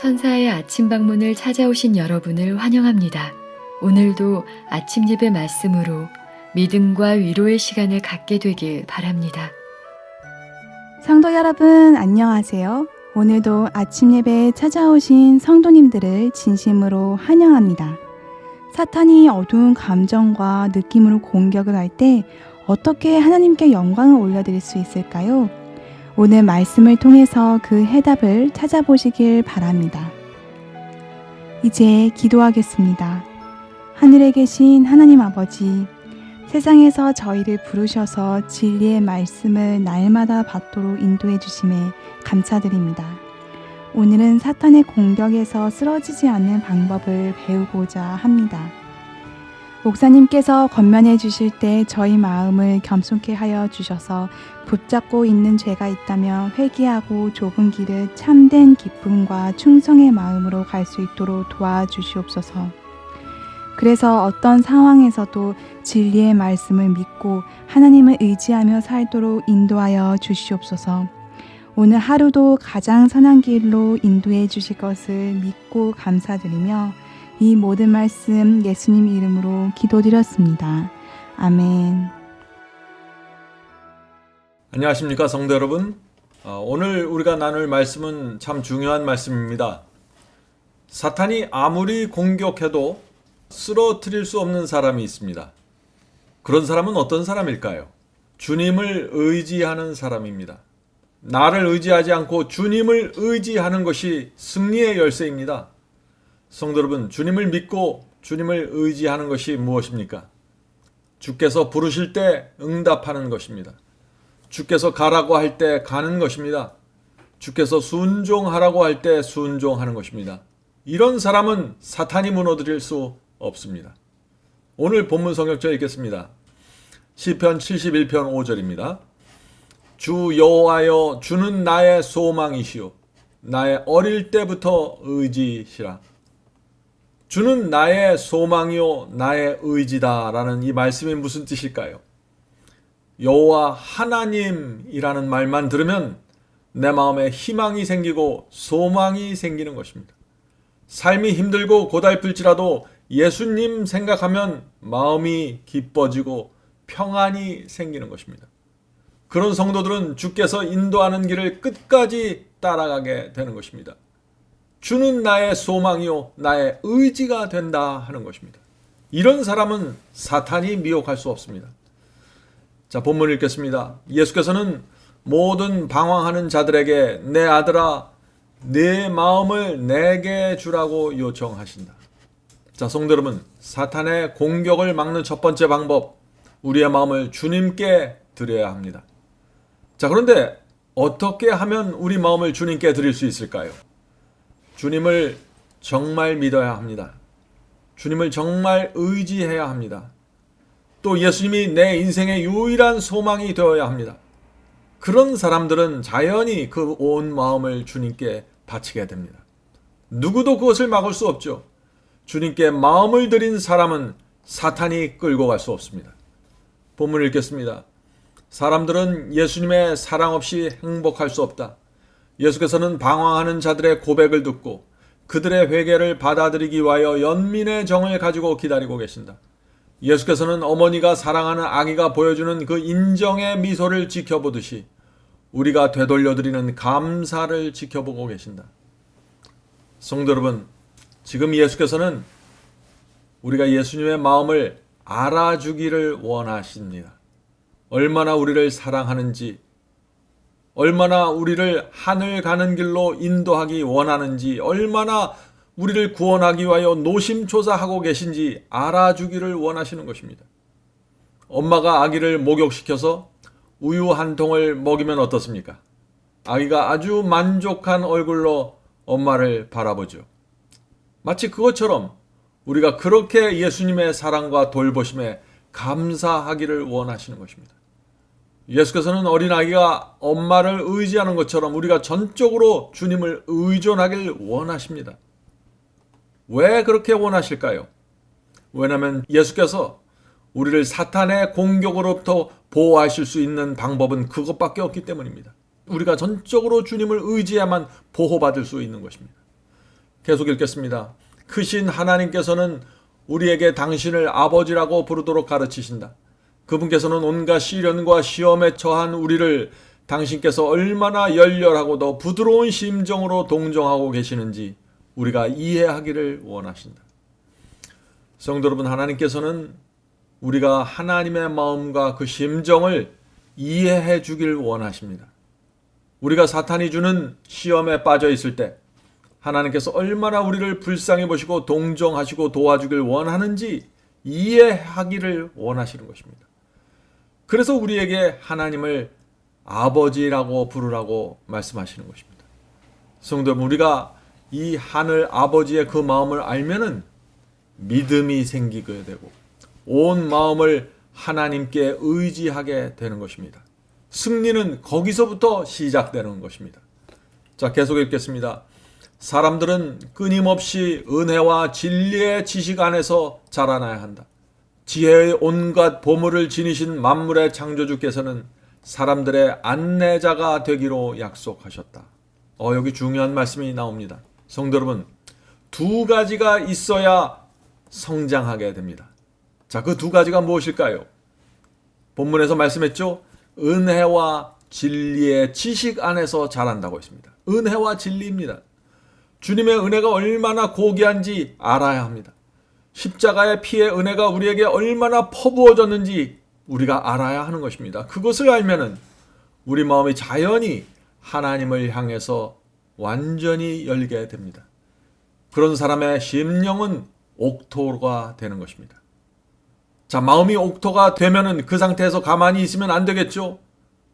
천사의 아침 방문을 찾아오신 여러분을 환영합니다. 오늘도 아침 예배 말씀으로 믿음과 위로의 시간을 갖게 되길 바랍니다. 성도 여러분 안녕하세요. 오늘도 아침 예배에 찾아오신 성도님들을 진심으로 환영합니다. 사탄이 어두운 감정과 느낌으로 공격을 할 때 어떻게 하나님께 영광을 올려드릴 수 있을까요? 오늘 말씀을 통해서 그 해답을 찾아보시길 바랍니다. 이제 기도하겠습니다. 하늘에 계신 하나님 아버지, 세상에서 저희를 부르셔서 진리의 말씀을 날마다 받도록 인도해 주심에 감사드립니다. 오늘은 사탄의 공격에서 쓰러지지 않는 방법을 배우고자 합니다. 목사님께서 권면해 주실 때 저희 마음을 겸손케 하여 주셔서 붙잡고 있는 죄가 있다면 회개하고 좁은 길을 참된 기쁨과 충성의 마음으로 갈 수 있도록 도와주시옵소서. 그래서 어떤 상황에서도 진리의 말씀을 믿고 하나님을 의지하며 살도록 인도하여 주시옵소서. 오늘 하루도 가장 선한 길로 인도해 주실 것을 믿고 감사드리며 이 모든 말씀 예수님 이름으로 기도드렸습니다. 아멘. 안녕하십니까 성도 여러분. 오늘 우리가 나눌 말씀은 참 중요한 말씀입니다. 사탄이 아무리 공격해도 쓰러뜨릴 수 없는 사람이 있습니다. 그런 사람은 어떤 사람일까요? 주님을 의지하는 사람입니다. 나를 의지하지 않고 주님을 의지하는 것이 승리의 열쇠입니다. 성도 여러분, 주님을 믿고 주님을 의지하는 것이 무엇입니까? 주께서 부르실 때 응답하는 것입니다. 주께서 가라고 할 때 가는 것입니다. 주께서 순종하라고 할 때 순종하는 것입니다. 이런 사람은 사탄이 무너뜨릴 수 없습니다. 오늘 본문 성경절 읽겠습니다. 시편 71편 5절입니다. 주 여호와여, 주는 나의 소망이시오. 나의 어릴 때부터 의지시라. 주는 나의 소망이요 나의 의지다 라는 이 말씀이 무슨 뜻일까요? 여호와 하나님이라는 말만 들으면 내 마음에 희망이 생기고 소망이 생기는 것입니다. 삶이 힘들고 고달플지라도 예수님 생각하면 마음이 기뻐지고 평안이 생기는 것입니다. 그런 성도들은 주께서 인도하는 길을 끝까지 따라가게 되는 것입니다. 주는 나의 소망이요 나의 의지가 된다 하는 것입니다. 이런 사람은 사탄이 미혹할 수 없습니다. 자, 본문 읽겠습니다. 예수께서는 모든 방황하는 자들에게 내 아들아 내 마음을 내게 주라고 요청하신다. 자, 성도 여러분, 사탄의 공격을 막는 첫 번째 방법, 우리의 마음을 주님께 드려야 합니다. 자, 그런데 어떻게 하면 우리 마음을 주님께 드릴 수 있을까요? 주님을 정말 믿어야 합니다. 주님을 정말 의지해야 합니다. 또 예수님이 내 인생의 유일한 소망이 되어야 합니다. 그런 사람들은 자연히 그 온 마음을 주님께 바치게 됩니다. 누구도 그것을 막을 수 없죠. 주님께 마음을 드린 사람은 사탄이 끌고 갈 수 없습니다. 본문을 읽겠습니다. 사람들은 예수님의 사랑 없이 행복할 수 없다. 예수께서는 방황하는 자들의 고백을 듣고 그들의 회개를 받아들이기 위하여 연민의 정을 가지고 기다리고 계신다. 예수께서는 어머니가 사랑하는 아기가 보여주는 그 인정의 미소를 지켜보듯이 우리가 되돌려드리는 감사를 지켜보고 계신다. 성도 여러분, 지금 예수께서는 우리가 예수님의 마음을 알아주기를 원하십니다. 얼마나 우리를 사랑하는지, 얼마나 우리를 하늘 가는 길로 인도하기 원하는지, 얼마나 우리를 구원하기 위하여 노심초사하고 계신지 알아주기를 원하시는 것입니다. 엄마가 아기를 목욕시켜서 우유 한 통을 먹이면 어떻습니까? 아기가 아주 만족한 얼굴로 엄마를 바라보죠. 마치 그것처럼 우리가 그렇게 예수님의 사랑과 돌보심에 감사하기를 원하시는 것입니다. 예수께서는 어린아이가 엄마를 의지하는 것처럼 우리가 전적으로 주님을 의존하길 원하십니다. 왜 그렇게 원하실까요? 왜냐하면 예수께서 우리를 사탄의 공격으로부터 보호하실 수 있는 방법은 그것밖에 없기 때문입니다. 우리가 전적으로 주님을 의지해야만 보호받을 수 있는 것입니다. 계속 읽겠습니다. 크신 하나님께서는 우리에게 당신을 아버지라고 부르도록 가르치신다. 그분께서는 온갖 시련과 시험에 처한 우리를 당신께서 얼마나 열렬하고 더 부드러운 심정으로 동정하고 계시는지 우리가 이해하기를 원하신다. 성도 여러분, 하나님께서는 우리가 하나님의 마음과 그 심정을 이해해 주길 원하십니다. 우리가 사탄이 주는 시험에 빠져 있을 때 하나님께서 얼마나 우리를 불쌍히 보시고 동정하시고 도와주길 원하는지 이해하기를 원하시는 것입니다. 그래서 우리에게 하나님을 아버지라고 부르라고 말씀하시는 것입니다. 성도 여러분, 우리가 이 하늘 아버지의 그 마음을 알면은 믿음이 생기게 되고 온 마음을 하나님께 의지하게 되는 것입니다. 승리는 거기서부터 시작되는 것입니다. 자, 계속 읽겠습니다. 사람들은 끊임없이 은혜와 진리의 지식 안에서 자라나야 한다. 지혜의 온갖 보물을 지니신 만물의 창조주께서는 사람들의 안내자가 되기로 약속하셨다. 여기 중요한 말씀이 나옵니다. 성도 여러분, 두 가지가 있어야 성장하게 됩니다. 자, 그 두 가지가 무엇일까요? 본문에서 말씀했죠. 은혜와 진리의 지식 안에서 자란다고 했습니다. 은혜와 진리입니다. 주님의 은혜가 얼마나 고귀한지 알아야 합니다. 십자가의 피의 은혜가 우리에게 얼마나 퍼부어졌는지 우리가 알아야 하는 것입니다. 그것을 알면은 우리 마음이 자연히 하나님을 향해서 완전히 열게 됩니다. 그런 사람의 심령은 옥토가 되는 것입니다. 자, 마음이 옥토가 되면은 그 상태에서 가만히 있으면 안 되겠죠?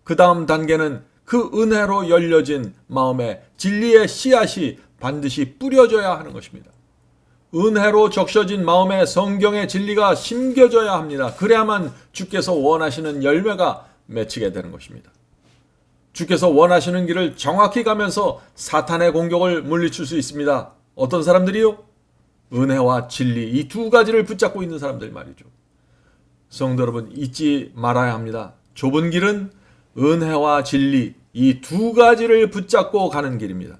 그 다음 단계는 그 은혜로 열려진 마음에 진리의 씨앗이 반드시 뿌려져야 하는 것입니다. 은혜로 적셔진 마음에 성경의 진리가 심겨져야 합니다. 그래야만 주께서 원하시는 열매가 맺히게 되는 것입니다. 주께서 원하시는 길을 정확히 가면서 사탄의 공격을 물리칠 수 있습니다. 어떤 사람들이요? 은혜와 진리, 이 두 가지를 붙잡고 있는 사람들 말이죠. 성도 여러분, 잊지 말아야 합니다. 좁은 길은 은혜와 진리, 이 두 가지를 붙잡고 가는 길입니다.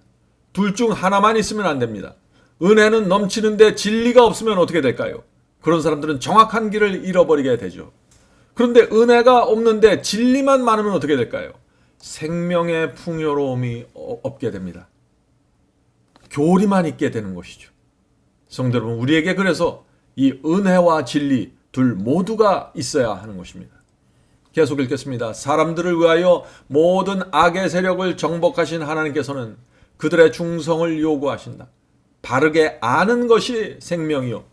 둘 중 하나만 있으면 안 됩니다. 은혜는 넘치는데 진리가 없으면 어떻게 될까요? 그런 사람들은 정확한 길을 잃어버리게 되죠. 그런데 은혜가 없는데 진리만 많으면 어떻게 될까요? 생명의 풍요로움이 없게 됩니다. 교리만 있게 되는 것이죠. 성도 여러분, 우리에게 그래서 이 은혜와 진리 둘 모두가 있어야 하는 것입니다. 계속 읽겠습니다. 사람들을 위하여 모든 악의 세력을 정복하신 하나님께서는 그들의 충성을 요구하신다. 바르게 아는 것이 생명이요,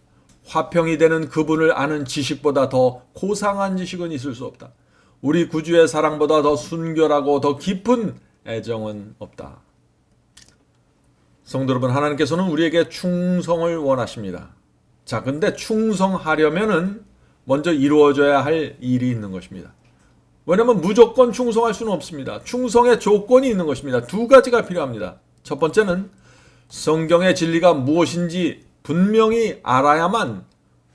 화평이 되는 그분을 아는 지식보다 더 고상한 지식은 있을 수 없다. 우리 구주의 사랑보다 더 순결하고 더 깊은 애정은 없다. 성도 여러분, 하나님께서는 우리에게 충성을 원하십니다. 자, 근데 충성하려면은 먼저 이루어져야 할 일이 있는 것입니다. 왜냐하면 무조건 충성할 수는 없습니다. 충성의 조건이 있는 것입니다. 두 가지가 필요합니다. 첫 번째는 성경의 진리가 무엇인지 분명히 알아야만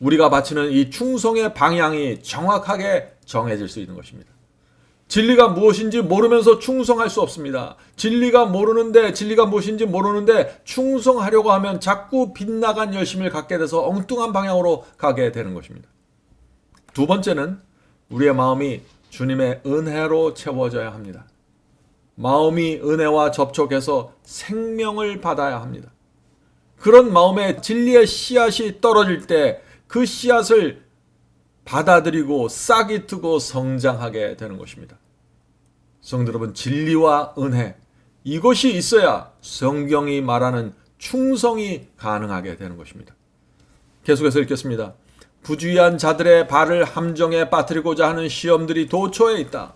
우리가 바치는 이 충성의 방향이 정확하게 정해질 수 있는 것입니다. 진리가 무엇인지 모르면서 충성할 수 없습니다. 진리가 무엇인지 모르는데 충성하려고 하면 자꾸 빗나간 열심을 갖게 돼서 엉뚱한 방향으로 가게 되는 것입니다. 두 번째는 우리의 마음이 주님의 은혜로 채워져야 합니다. 마음이 은혜와 접촉해서 생명을 받아야 합니다. 그런 마음에 진리의 씨앗이 떨어질 때 그 씨앗을 받아들이고 싹이 트고 성장하게 되는 것입니다. 성도 여러분, 진리와 은혜, 이것이 있어야 성경이 말하는 충성이 가능하게 되는 것입니다. 계속해서 읽겠습니다. 부주의한 자들의 발을 함정에 빠뜨리고자 하는 시험들이 도처에 있다.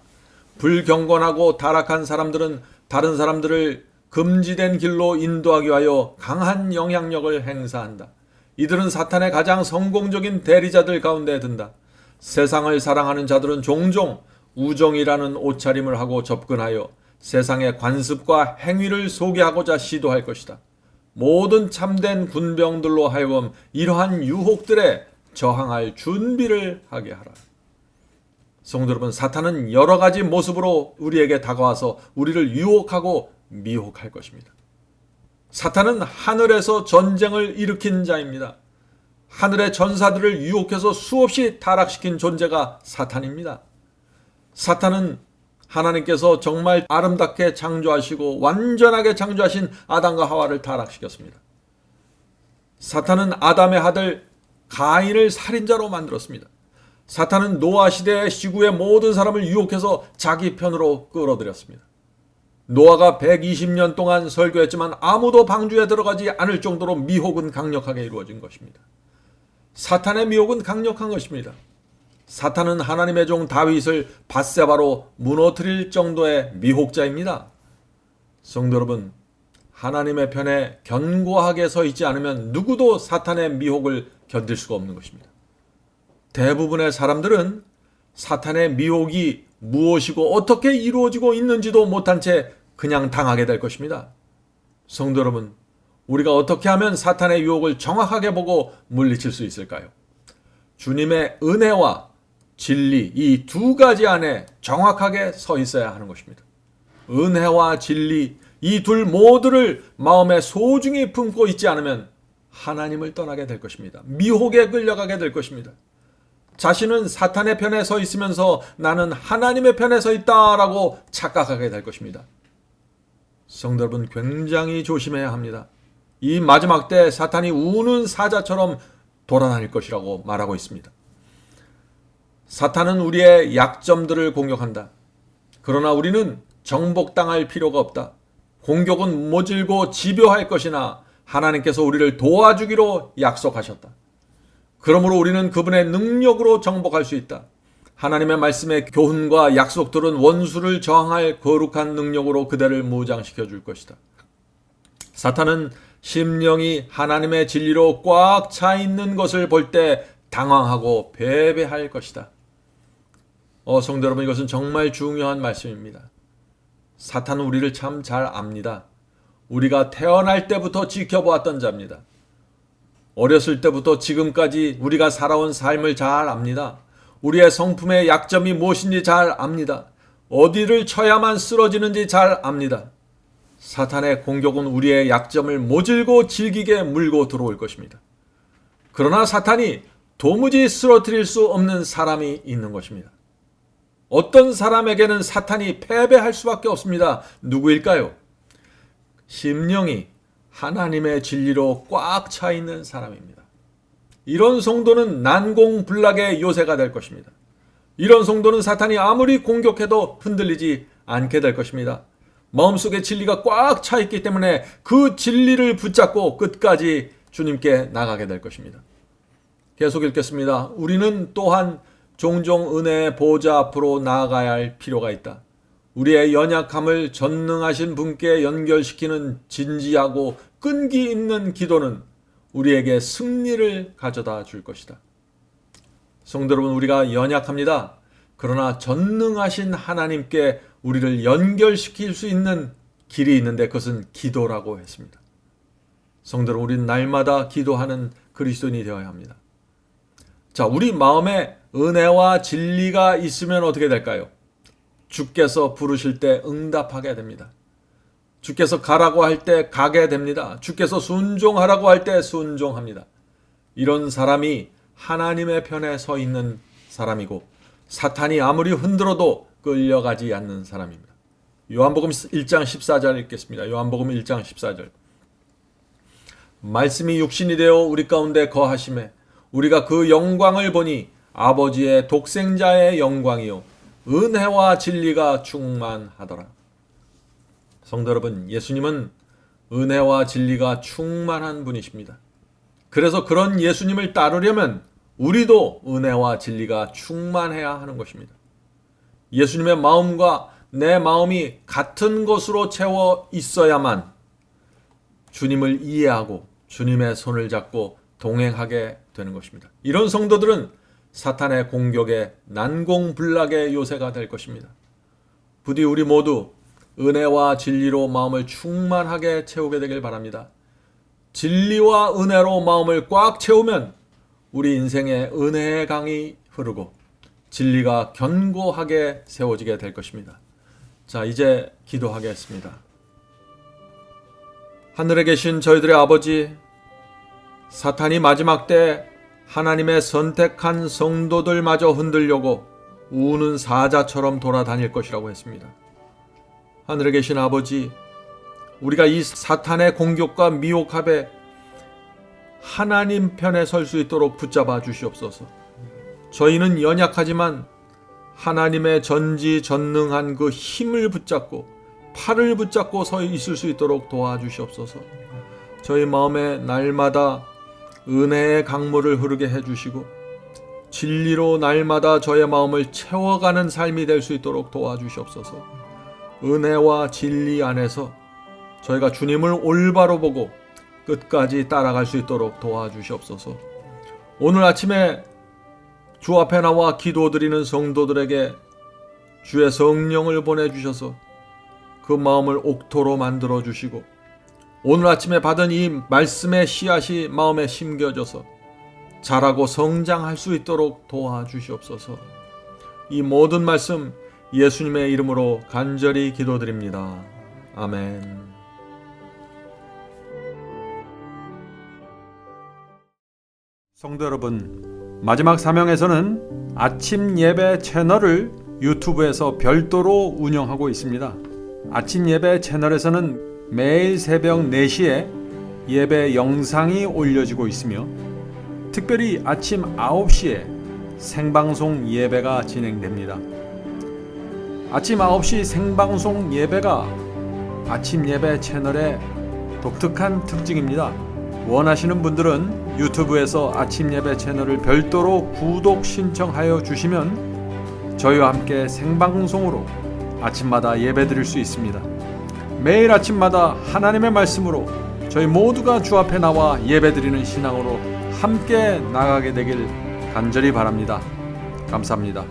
불경건하고 타락한 사람들은 다른 사람들을 금지된 길로 인도하기 위하여 강한 영향력을 행사한다. 이들은 사탄의 가장 성공적인 대리자들 가운데 든다. 세상을 사랑하는 자들은 종종 우정이라는 옷차림을 하고 접근하여 세상의 관습과 행위를 소개하고자 시도할 것이다. 모든 참된 군병들로 하여금 이러한 유혹들에 저항할 준비를 하게 하라. 성도 여러분, 사탄은 여러 가지 모습으로 우리에게 다가와서 우리를 유혹하고 미혹할 것입니다. 사탄은 하늘에서 전쟁을 일으킨 자입니다. 하늘의 전사들을 유혹해서 수없이 타락시킨 존재가 사탄입니다. 사탄은 하나님께서 정말 아름답게 창조하시고 완전하게 창조하신 아담과 하와를 타락시켰습니다. 사탄은 아담의 아들 가인을 살인자로 만들었습니다. 사탄은 노아 시대의 시구의 모든 사람을 유혹해서 자기 편으로 끌어들였습니다. 노아가 120년 동안 설교했지만 아무도 방주에 들어가지 않을 정도로 미혹은 강력하게 이루어진 것입니다. 사탄의 미혹은 강력한 것입니다. 사탄은 하나님의 종 다윗을 밧세바로 무너뜨릴 정도의 미혹자입니다. 성도 여러분, 하나님의 편에 견고하게 서 있지 않으면 누구도 사탄의 미혹을 견딜 수가 없는 것입니다. 대부분의 사람들은 사탄의 미혹이 무엇이고 어떻게 이루어지고 있는지도 못한 채 그냥 당하게 될 것입니다. 성도 여러분, 우리가 어떻게 하면 사탄의 유혹을 정확하게 보고 물리칠 수 있을까요? 주님의 은혜와 진리, 이 두 가지 안에 정확하게 서 있어야 하는 것입니다. 은혜와 진리, 이 둘 모두를 마음에 소중히 품고 있지 않으면 하나님을 떠나게 될 것입니다. 미혹에 끌려가게 될 것입니다. 자신은 사탄의 편에 서 있으면서 나는 하나님의 편에 서 있다라고 착각하게 될 것입니다. 성도 여러분, 굉장히 조심해야 합니다. 이 마지막 때 사탄이 우는 사자처럼 돌아다닐 것이라고 말하고 있습니다. 사탄은 우리의 약점들을 공격한다. 그러나 우리는 정복당할 필요가 없다. 공격은 모질고 집요할 것이나 하나님께서 우리를 도와주기로 약속하셨다. 그러므로 우리는 그분의 능력으로 정복할 수 있다. 하나님의 말씀의 교훈과 약속들은 원수를 저항할 거룩한 능력으로 그대를 무장시켜 줄 것이다. 사탄은 심령이 하나님의 진리로 꽉 차 있는 것을 볼 때 당황하고 패배할 것이다. 성도 여러분, 이것은 정말 중요한 말씀입니다. 사탄은 우리를 참 잘 압니다. 우리가 태어날 때부터 지켜보았던 자입니다. 어렸을 때부터 지금까지 우리가 살아온 삶을 잘 압니다. 우리의 성품의 약점이 무엇인지 잘 압니다. 어디를 쳐야만 쓰러지는지 잘 압니다. 사탄의 공격은 우리의 약점을 모질고 질기게 물고 들어올 것입니다. 그러나 사탄이 도무지 쓰러뜨릴 수 없는 사람이 있는 것입니다. 어떤 사람에게는 사탄이 패배할 수밖에 없습니다. 누구일까요? 심령이 하나님의 진리로 꽉 차 있는 사람입니다. 이런 성도는 난공불락의 요새가 될 것입니다. 이런 성도는 사탄이 아무리 공격해도 흔들리지 않게 될 것입니다. 마음속에 진리가 꽉 차 있기 때문에 그 진리를 붙잡고 끝까지 주님께 나가게 될 것입니다. 계속 읽겠습니다. 우리는 또한 종종 은혜의 보좌 앞으로 나아가야 할 필요가 있다. 우리의 연약함을 전능하신 분께 연결시키는 진지하고 끈기 있는 기도는 우리에게 승리를 가져다 줄 것이다. 성도 여러분, 우리가 연약합니다. 그러나 전능하신 하나님께 우리를 연결시킬 수 있는 길이 있는데 그것은 기도라고 했습니다. 성도 여러분, 우리는 날마다 기도하는 그리스도인이 되어야 합니다. 자, 우리 마음에 은혜와 진리가 있으면 어떻게 될까요? 주께서 부르실 때 응답하게 됩니다. 주께서 가라고 할 때 가게 됩니다. 주께서 순종하라고 할 때 순종합니다. 이런 사람이 하나님의 편에 서 있는 사람이고 사탄이 아무리 흔들어도 끌려가지 않는 사람입니다. 요한복음 1장 14절 읽겠습니다. 요한복음 1장 14절. 말씀이 육신이 되어 우리 가운데 거하심에 우리가 그 영광을 보니 아버지의 독생자의 영광이요 은혜와 진리가 충만하더라. 성도 여러분, 예수님은 은혜와 진리가 충만한 분이십니다. 그래서 그런 예수님을 따르려면 우리도 은혜와 진리가 충만해야 하는 것입니다. 예수님의 마음과 내 마음이 같은 것으로 채워 있어야만 주님을 이해하고 주님의 손을 잡고 동행하게 되는 것입니다. 이런 성도들은 사탄의 공격에 난공불락의 요새가 될 것입니다. 부디 우리 모두 은혜와 진리로 마음을 충만하게 채우게 되길 바랍니다. 진리와 은혜로 마음을 꽉 채우면 우리 인생에 은혜의 강이 흐르고 진리가 견고하게 세워지게 될 것입니다. 자, 이제 기도하겠습니다. 하늘에 계신 저희들의 아버지, 사탄이 마지막 때 하나님의 선택한 성도들마저 흔들려고 우는 사자처럼 돌아다닐 것이라고 했습니다. 하늘에 계신 아버지, 우리가 이 사탄의 공격과 미혹합에 하나님 편에 설 수 있도록 붙잡아 주시옵소서. 저희는 연약하지만 하나님의 전지전능한 그 힘을 붙잡고 팔을 붙잡고 서 있을 수 있도록 도와주시옵소서. 저희 마음에 날마다 은혜의 강물을 흐르게 해주시고 진리로 날마다 저의 마음을 채워가는 삶이 될 수 있도록 도와주시옵소서. 은혜와 진리 안에서 저희가 주님을 올바로 보고 끝까지 따라갈 수 있도록 도와주시옵소서. 오늘 아침에 주 앞에 나와 기도드리는 성도들에게 주의 성령을 보내주셔서 그 마음을 옥토로 만들어 주시고 오늘 아침에 받은 이 말씀의 씨앗이 마음에 심겨져서 자라고 성장할 수 있도록 도와주시옵소서. 이 모든 말씀 예수님의 이름으로 간절히 기도드립니다. 아멘. 성도 여러분, 마지막 사명에서는 아침 예배 채널을 유튜브에서 별도로 운영하고 있습니다. 아침 예배 채널에서는 매일 새벽 4시에 예배 영상이 올려지고 있으며 특별히 아침 9시에 생방송 예배가 진행됩니다. 아침 9시 생방송 예배가 아침 예배 채널의 독특한 특징입니다. 원하시는 분들은 유튜브에서 아침 예배 채널을 별도로 구독 신청하여 주시면 저희와 함께 생방송으로 아침마다 예배 드릴 수 있습니다. 매일 아침마다 하나님의 말씀으로 저희 모두가 주 앞에 나와 예배 드리는 신앙으로 함께 나가게 되길 간절히 바랍니다. 감사합니다.